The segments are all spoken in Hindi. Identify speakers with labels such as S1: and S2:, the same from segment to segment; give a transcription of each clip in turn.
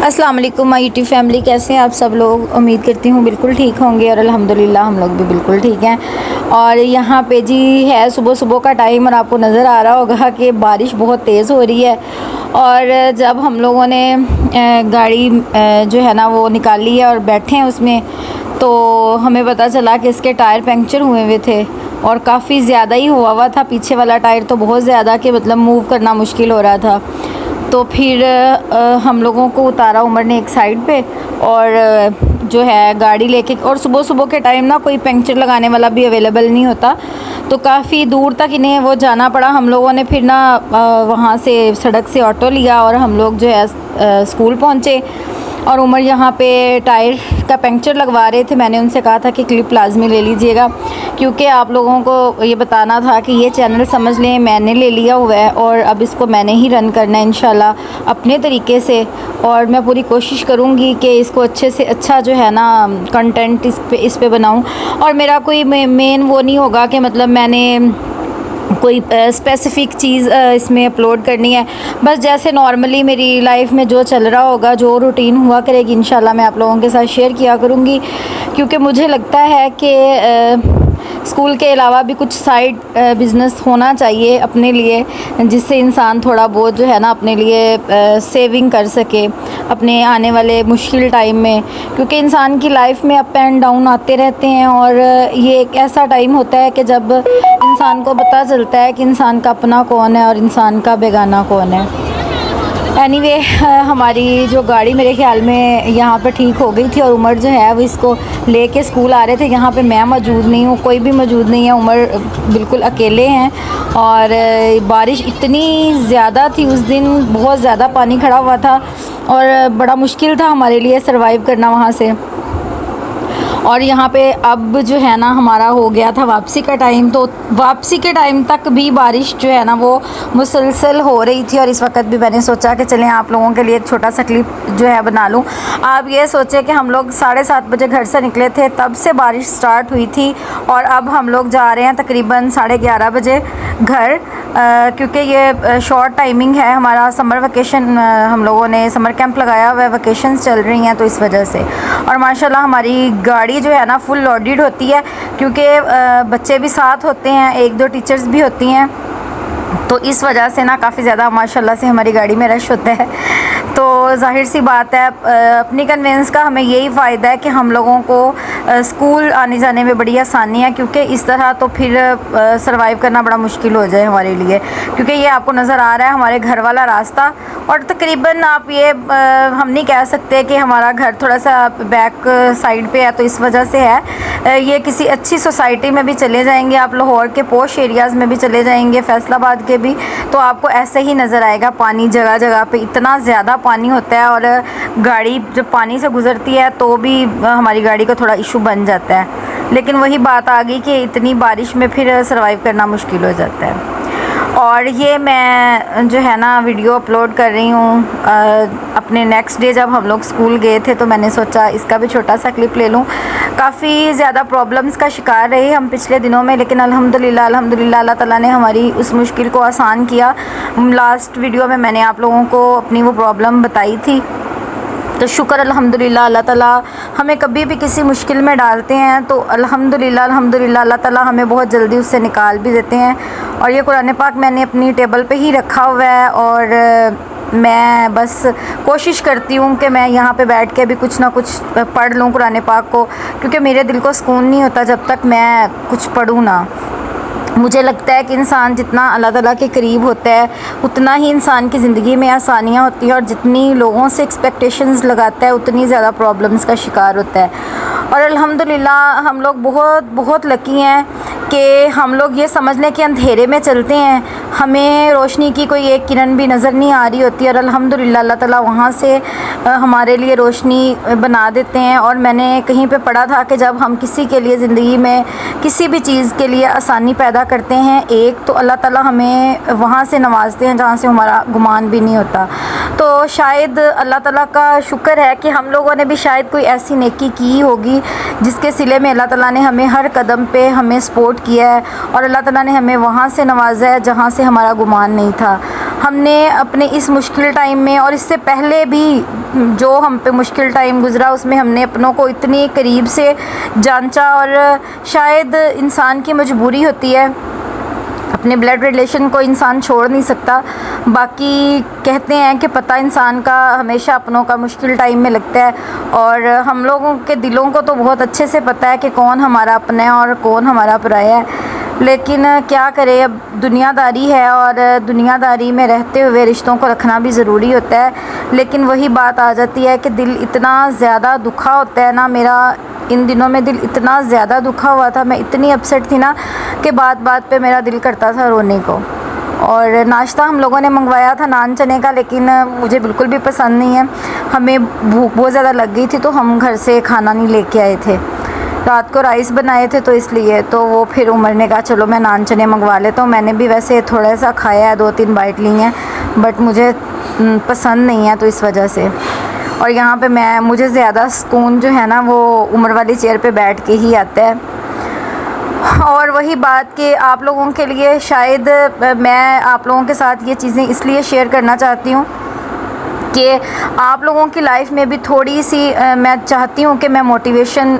S1: अस्सलाम वालेकुम माय यूट्यूब फैमिली, कैसे हैं आप सब लोग। उम्मीद करती हूँ बिल्कुल ठीक होंगे और अल्हम्दुलिल्लाह हम लोग भी बिल्कुल ठीक हैं। और यहाँ पे जी है सुबह सुबह का टाइम और आपको नज़र आ रहा होगा कि बारिश बहुत तेज़ हो रही है। और जब हम लोगों ने गाड़ी जो है ना वो निकाली है और बैठे हैं उसमें, तो हमें पता चला कि इसके टायर पंक्चर हुए हुए थे और काफ़ी ज़्यादा ही हुआ था। पीछे वाला टायर तो बहुत ज़्यादा कि मतलब मूव करना मुश्किल हो रहा था। तो फिर हम लोगों को उतारा उमर ने एक साइड पे और जो है गाड़ी लेके, और सुबह सुबह के टाइम ना कोई पंक्चर लगाने वाला भी अवेलेबल नहीं होता, तो काफ़ी दूर तक इन्हें वो जाना पड़ा। हम लोगों ने फिर ना वहाँ से सड़क से ऑटो लिया और हम लोग जो है स्कूल पहुँचे। और उमर यहाँ पे टायर का पंक्चर लगवा रहे थे। मैंने उनसे कहा था कि क्लिप लाजमी ले लीजिएगा, क्योंकि आप लोगों को ये बताना था कि ये चैनल समझ लें मैंने ले लिया हुआ है और अब इसको मैंने ही रन करना है इंशाल्लाह अपने तरीके से। और मैं पूरी कोशिश करूँगी कि इसको अच्छे से अच्छा जो है ना कंटेंट इस पे बनाऊँ। और मेरा कोई मेन वो नहीं होगा कि मतलब मैंने कोई स्पेसिफ़िक चीज़ इसमें अपलोड करनी है। बस जैसे नॉर्मली मेरी लाइफ में जो चल रहा होगा, जो रूटीन हुआ करेगी, इंशाल्लाह मैं आप लोगों के साथ शेयर किया करूँगी। क्योंकि मुझे लगता है कि स्कूल के अलावा भी कुछ साइड बिज़नेस होना चाहिए अपने लिए, जिससे इंसान थोड़ा बहुत जो है ना अपने लिए सेविंग कर सके अपने आने वाले मुश्किल टाइम में। क्योंकि इंसान की लाइफ में अप एंड डाउन आते रहते हैं और ये एक ऐसा टाइम होता है कि जब इंसान को पता चलता है कि इंसान का अपना कौन है और इंसान का बेगाना कौन है। एनीवे हमारी जो गाड़ी मेरे ख्याल में यहाँ पर ठीक हो गई थी और उमर जो है वो इसको लेके स्कूल आ रहे थे। यहाँ पे मैं मौजूद नहीं हूँ, कोई भी मौजूद नहीं है, उमर बिल्कुल अकेले हैं। और बारिश इतनी ज़्यादा थी उस दिन, बहुत ज़्यादा पानी खड़ा हुआ था और बड़ा मुश्किल था हमारे लिए सरवाइव करना वहाँ से। और यहाँ पे अब जो है ना हमारा हो गया था वापसी का टाइम, तो वापसी के टाइम तक भी बारिश जो है ना वो मुसलसल हो रही थी। और इस वक्त भी मैंने सोचा कि चलें आप लोगों के लिए एक छोटा सा क्लिप जो है बना लूँ। आप ये सोचें कि हम लोग 7:30 बजे घर से निकले थे, तब से बारिश स्टार्ट हुई थी और अब हम लोग जा रहे हैं तकरीबन 11:30 बजे घर, क्योंकि ये शॉर्ट टाइमिंग है हमारा। समर वेकेशन हम लोगों ने समर कैंप लगाया हुआ है, वेकेशंस चल रही हैं, तो इस वजह से। और माशाल्लाह हमारी गाड़ी जो है ना फुल लोडेड होती है, क्योंकि बच्चे भी साथ होते हैं, 1-2 टीचर्स भी होती हैं, तो इस वजह से ना काफ़ी ज़्यादा माशाल्लाह से हमारी गाड़ी में रश होता है। तो जाहिर सी बात है अपनी कन्वेंस का हमें यही फ़ायदा है कि हम लोगों को स्कूल आने जाने में बड़ी आसानी है, क्योंकि इस तरह तो फिर सरवाइव करना बड़ा मुश्किल हो जाए हमारे लिए। क्योंकि ये आपको नज़र आ रहा है हमारे घर वाला रास्ता, और तकरीबन आप ये हम नहीं कह सकते कि हमारा घर थोड़ा सा बैक साइड पे है, तो इस वजह से है। ये किसी अच्छी सोसाइटी में भी चले जाएंगे आप, लाहौर के पोश एरियाज़ में भी चले जाएंगे, फैसलाबाद के भी, तो आपको ऐसे ही नज़र आएगा पानी जगह जगह पे, इतना ज़्यादा पानी होता है। और गाड़ी जब पानी से गुज़रती है तो भी हमारी गाड़ी का थोड़ा इशू बन जाता है। लेकिन वही बात आ गई कि इतनी बारिश में फिर सर्वाइव करना मुश्किल हो जाता है। और ये मैं जो है ना वीडियो अपलोड कर रही हूँ अपने नेक्स्ट डे जब हम लोग स्कूल गए थे, तो मैंने सोचा इसका भी छोटा सा क्लिप ले लूँ। काफ़ी ज़्यादा प्रॉब्लम्स का शिकार रहे हम पिछले दिनों में, लेकिन अल्हम्दुलिल्लाह अल्लाह ताला ने हमारी उस मुश्किल को आसान किया। लास्ट वीडियो में मैंने आप लोगों को अपनी वो प्रॉब्लम बताई थी, तो शुक्र अल्हम्दुलिल्लाह अल्लाह ताला हमें कभी भी किसी मुश्किल में डालते हैं तो अल्हम्दुलिल्लाह अल्लाह ताला हमें बहुत जल्दी उससे निकाल भी देते हैं। और ये कुरान पाक मैंने अपनी टेबल पे ही रखा हुआ है और मैं बस कोशिश करती हूँ कि मैं यहाँ पे बैठ के भी कुछ ना कुछ पढ़ लूँ कुरान पाक को, क्योंकि मेरे दिल को सुकून नहीं होता जब तक मैं कुछ पढ़ूँ ना। मुझे लगता है कि इंसान जितना अल्लाह ताला के करीब होता है उतना ही इंसान की ज़िंदगी में आसानियाँ होती हैं, और जितनी लोगों से एक्सपेक्टेशंस लगाता है उतनी ज़्यादा प्रॉब्लम्स का शिकार होता है। और अल्हम्दुलिल्लाह हम लोग बहुत बहुत लकी हैं कि हम लोग ये समझ लें कि अंधेरे में चलते हैं, हमें रोशनी की कोई एक किरण भी नज़र नहीं आ रही होती, और अल्हम्दुलिल्लाह अल्लाह ताला वहाँ से हमारे लिए रोशनी बना देते हैं। और मैंने कहीं पे पढ़ा था कि जब हम किसी के लिए ज़िंदगी में किसी भी चीज़ के लिए आसानी पैदा करते हैं एक, तो अल्लाह ताला हमें वहाँ से नवाजते हैं जहाँ से हमारा गुमान भी नहीं होता। तो शायद अल्लाह ताला का शुक्र है कि हम लोगों ने भी शायद कोई ऐसी नेकी की होगी जिसके सिले में अल्लाह ताला ने हमें हर कदम पे हमें सपोर्ट किया है, और अल्लाह ताला ने हमें वहाँ से नवाजा है जहाँ से हमारा गुमान नहीं था। हमने अपने इस मुश्किल टाइम में और इससे पहले भी जो हम पे मुश्किल टाइम गुज़रा उसमें हमने अपनों को इतनी करीब से जांचा, और शायद इंसान की मजबूरी होती है, अपने ब्लड रिलेशन को इंसान छोड़ नहीं सकता। बाकी कहते हैं कि पता इंसान का हमेशा अपनों का मुश्किल टाइम में लगता है, और हम लोगों के दिलों को तो बहुत अच्छे से पता है कि कौन हमारा अपना है और कौन हमारा पराया है। लेकिन क्या करें, अब दुनियादारी है और दुनियादारी में रहते हुए रिश्तों को रखना भी ज़रूरी होता है। लेकिन वही बात आ जाती है कि दिल इतना ज़्यादा दुखा होता है ना, मेरा इन दिनों में दिल इतना ज़्यादा दुखा हुआ था, मैं इतनी अपसेट थी ना कि बात बात पे मेरा दिल करता था रोने को। और नाश्ता हम लोगों ने मंगवाया था नान चने का, लेकिन मुझे बिल्कुल भी पसंद नहीं है। हमें भूख बहुत ज़्यादा लग गई थी तो हम घर से खाना नहीं लेके आए थे। रात को राइस बनाए थे तो इसलिए तो वो फिर उमर ने कहा चलो मैं नान चने मंगवा लेता हूँ। मैंने भी वैसे थोड़ा सा खाया है, 2-3 बाइट ली हैं, बट मुझे पसंद नहीं है तो इस वजह से। और यहाँ पे मुझे ज़्यादा सुकून जो है ना वो उमर वाली चेयर पे बैठ के ही आता है। और वही बात कि आप लोगों के लिए शायद मैं आप लोगों के साथ ये चीज़ें इसलिए शेयर करना चाहती हूँ कि आप लोगों की लाइफ में भी थोड़ी सी मैं चाहती हूँ कि मैं मोटिवेशन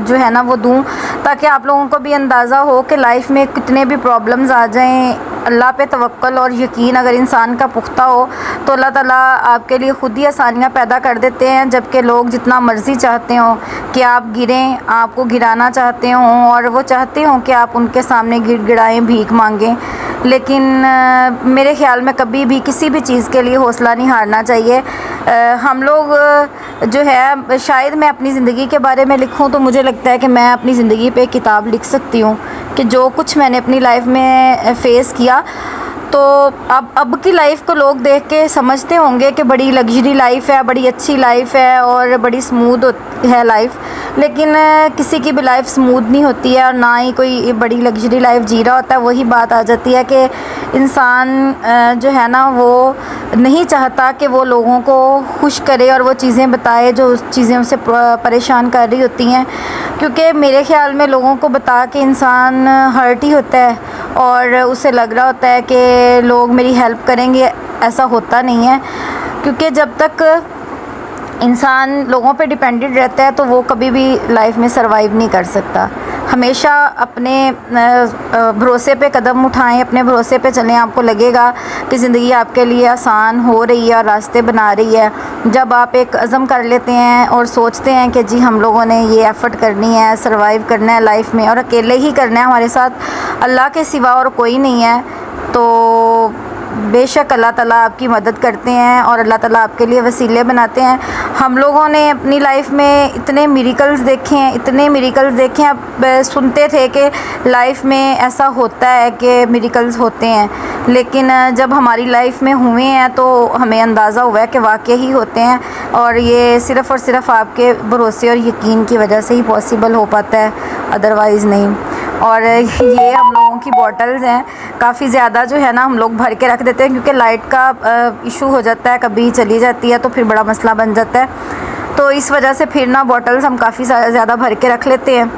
S1: जो है ना वो दूँ, ताकि आप लोगों को भी अंदाज़ा हो कि लाइफ में कितने भी प्रॉब्लम्स आ जाएं, अल्लाह पे तवक्कल और यकीन अगर इंसान का पुख्ता हो तो अल्लाह ताला आपके लिए ख़ुद ही आसानियाँ पैदा कर देते हैं। जबकि लोग जितना मर्ज़ी चाहते हों कि आप गिरें, आपको गिराना चाहते हों और वो चाहते हों कि आप उनके सामने गिड़गिड़ाएं, भीख मांगें, लेकिन मेरे ख़्याल में कभी भी किसी भी चीज़ के लिए हौसला नहीं हारना चाहिए। हम लोग जो है, शायद मैं अपनी ज़िंदगी के बारे में लिखूं तो मुझे लगता है कि मैं अपनी ज़िंदगी पे एक किताब लिख सकती हूँ कि जो कुछ मैंने अपनी लाइफ में फ़ेस किया। तो अब की लाइफ को लोग देख के समझते होंगे कि बड़ी लग्जरी लाइफ है, बड़ी अच्छी लाइफ है और बड़ी स्मूथ है लाइफ, लेकिन किसी की भी लाइफ स्मूथ नहीं होती है और ना ही कोई बड़ी लग्जरी लाइफ जी रहा होता है। वही बात आ जाती है कि इंसान जो है ना वो नहीं चाहता कि वो लोगों को खुश करे और वो चीज़ें बताए जो उस चीज़ें उसे परेशान कर रही होती हैं, क्योंकि मेरे ख़्याल में लोगों को बता के इंसान हर्ट ही होता है और उसे लग रहा होता है कि लोग मेरी हेल्प करेंगे। ऐसा होता नहीं है, क्योंकि जब तक इंसान लोगों पे डिपेंडेंट रहता है तो वो कभी भी लाइफ में सरवाइव नहीं कर सकता। हमेशा अपने भरोसे पे कदम उठाएं, अपने भरोसे पे चलें। आपको लगेगा कि ज़िंदगी आपके लिए आसान हो रही है और रास्ते बना रही है। जब आप एक अज़म कर लेते हैं और सोचते हैं कि जी हम लोगों ने ये एफ़र्ट करनी है, सरवाइव करना है लाइफ में और अकेले ही करना है, हमारे साथ अल्लाह के सिवा और कोई नहीं है, तो बेशक अल्लाह ताला आपकी मदद करते हैं और अल्लाह ताला आपके लिए वसीले बनाते हैं। हम लोगों ने अपनी लाइफ में इतने मिरेकल्स देखे हैं, इतने मिरेकल्स देखे हैं। अब सुनते थे कि लाइफ में ऐसा होता है कि मिरेकल्स होते हैं, लेकिन जब हमारी लाइफ में हुए हैं तो हमें अंदाज़ा हुआ है कि वाकई ही होते हैं और ये सिर्फ़ और सिर्फ आपके भरोसे और यकीन की वजह से ही पॉसिबल हो पाता है, अदरवाइज़ नहीं। और ये हम लोगों की बॉटल्स हैं, काफ़ी ज़्यादा जो है ना हम लोग भर के रख देते हैं, क्योंकि लाइट का इशू हो जाता है, कभी चली जाती है तो फिर बड़ा मसला बन जाता है। तो इस वजह से फिर ना बॉटल्स हम काफ़ी ज़्यादा भर के रख लेते हैं।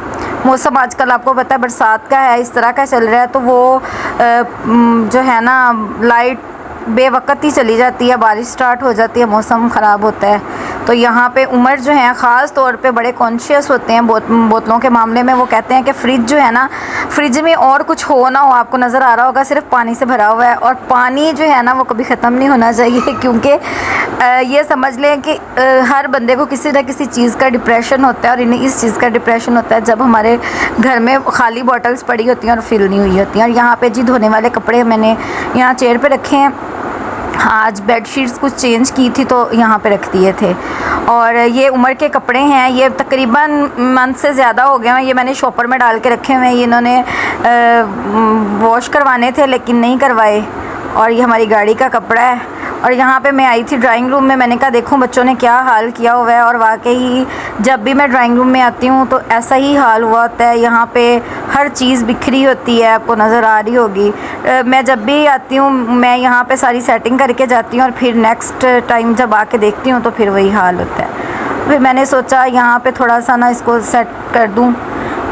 S1: मौसम आजकल आपको पता है बरसात का है, इस तरह का चल रहा है, तो वो जो है ना लाइट बेवक़्त ही चली जाती है, बारिश स्टार्ट हो जाती है, मौसम ख़राब होता है। तो यहाँ पे उमर जो हैं ख़ास तौर पे बड़े कॉन्शियस होते हैं बोतलों के मामले में। वो कहते हैं कि फ़्रिज जो है ना, फ्रिज में और कुछ हो ना हो, आपको नज़र आ रहा होगा सिर्फ पानी से भरा हुआ है, और पानी जो है ना वो कभी ख़त्म नहीं होना चाहिए, क्योंकि ये समझ लें कि हर बंदे को किसी न किसी चीज़ का डिप्रेशन होता है और इन्हें इस चीज़ का डिप्रेशन होता है जब हमारे घर में खाली बॉटल्स पड़ी होती हैं और फिल नहीं हुई होती हैं। और यहाँ पे जी धोने वाले कपड़े मैंने यहाँ चेयर पे रखे हैं। आज बेडशीट्स कुछ चेंज की थी तो यहाँ पे रख दिए थे। और ये उमर के कपड़े हैं, ये तकरीबन मंथ से ज़्यादा हो गए हैं। ये मैंने शॉपर में डाल के रखे हुए हैं, ये इन्होंने वॉश करवाने थे लेकिन नहीं करवाए। और ये हमारी गाड़ी का कपड़ा है। और यहाँ पे मैं आई थी ड्राइंग रूम में, मैंने कहा देखूँ बच्चों ने क्या हाल किया हुआ है, और वाकई जब भी मैं ड्राइंग रूम में आती हूँ तो ऐसा ही हाल हुआ होता है। यहाँ पे हर चीज़ बिखरी होती है, आपको नज़र आ रही होगी। मैं जब भी आती हूँ मैं यहाँ पे सारी सेटिंग करके जाती हूँ और फिर नेक्स्ट टाइम जब आके देखती हूँ तो फिर वही हाल होता है। फिर मैंने सोचा यहाँ पर थोड़ा सा ना इसको सेट कर दूँ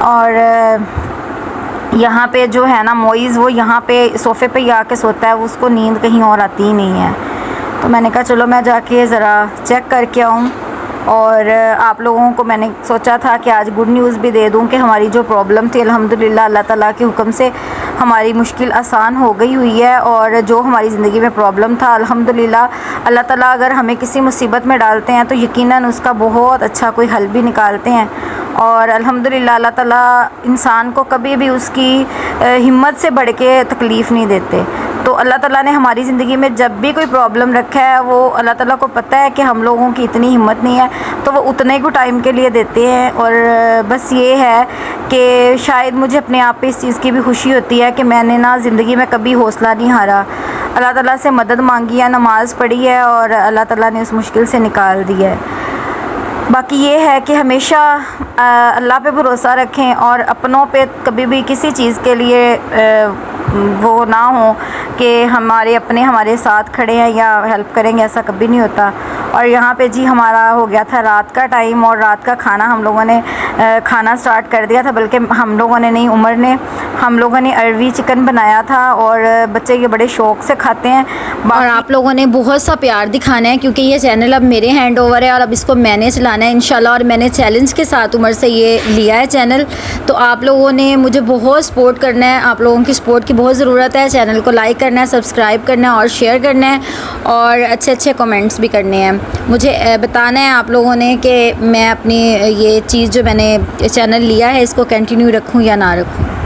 S1: और यहाँ पे जो है ना मोइज़, वो यहाँ पे सोफ़े पे ही आके सोता है, उसको नींद कहीं और आती ही नहीं है। तो मैंने कहा चलो मैं जाके ज़रा चेक करके आऊँ। और आप लोगों को मैंने सोचा था कि आज गुड न्यूज़ भी दे दूं कि हमारी जो प्रॉब्लम थी अल्हम्दुलिल्लाह अल्लाह ताला के हुक्म से हमारी मुश्किल आसान हो गई हुई है। और जो हमारी ज़िंदगी में प्रॉब्लम था अल्हम्दुलिल्लाह अल्लाह ताला अगर हमें किसी मुसीबत में डालते हैं तो यकीनन उसका बहुत अच्छा कोई हल भी निकालते हैं। और अल्हम्दुलिल्लाह अल्लाह ताला इंसान को कभी भी उसकी हिम्मत से बढ़ के तकलीफ़ नहीं देते। तो अल्लाह ताला ने हमारी ज़िंदगी में जब भी कोई प्रॉब्लम रखा है, वो अल्लाह ताला को पता है कि हम लोगों की इतनी हिम्मत नहीं है, तो वो उतने को टाइम के लिए देते हैं। और बस ये है कि शायद मुझे अपने आप पे इस चीज़ की भी खुशी होती है कि मैंने ना ज़िंदगी में कभी हौसला नहीं हारा, अल्लाह ताला से मदद मांगी है, नमाज़ पढ़ी है और अल्लाह ताला ने उस मुश्किल से निकाल दिया है। बाकी ये है कि हमेशा अल्लाह पे भरोसा रखें और अपनों पे कभी भी किसी चीज़ के लिए वो ना हो कि हमारे अपने हमारे साथ खड़े हैं या हेल्प करेंगे, ऐसा कभी नहीं होता। और यहाँ पे जी हमारा हो गया था रात का टाइम और रात का खाना हम लोगों ने खाना स्टार्ट कर दिया था, बल्कि हम लोगों ने नहीं, उमर ने, हम लोगों ने अरवी चिकन बनाया था और बच्चे ये बड़े शौक़ से खाते हैं। और आप लोगों ने बहुत सा प्यार दिखाना है क्योंकि ये चैनल अब मेरे हैंड ओवर है और अब इसको मैंने चलाना है इंशाल्लाह। और मैंने चैलेंज के साथ उमर से ये लिया है चैनल, तो आप लोगों ने मुझे बहुत सपोर्ट करना है, आप लोगों की सपोर्ट की बहुत ज़रूरत है। चैनल को लाइक करना है, सब्सक्राइब करना है और शेयर करना है और अच्छे अच्छे कमेंट्स भी करने हैं। मुझे बताना है आप लोगों ने कि मैं अपनी ये चीज़ जो मैंने चैनल लिया है इसको कंटिन्यू रखूं या ना रखूं।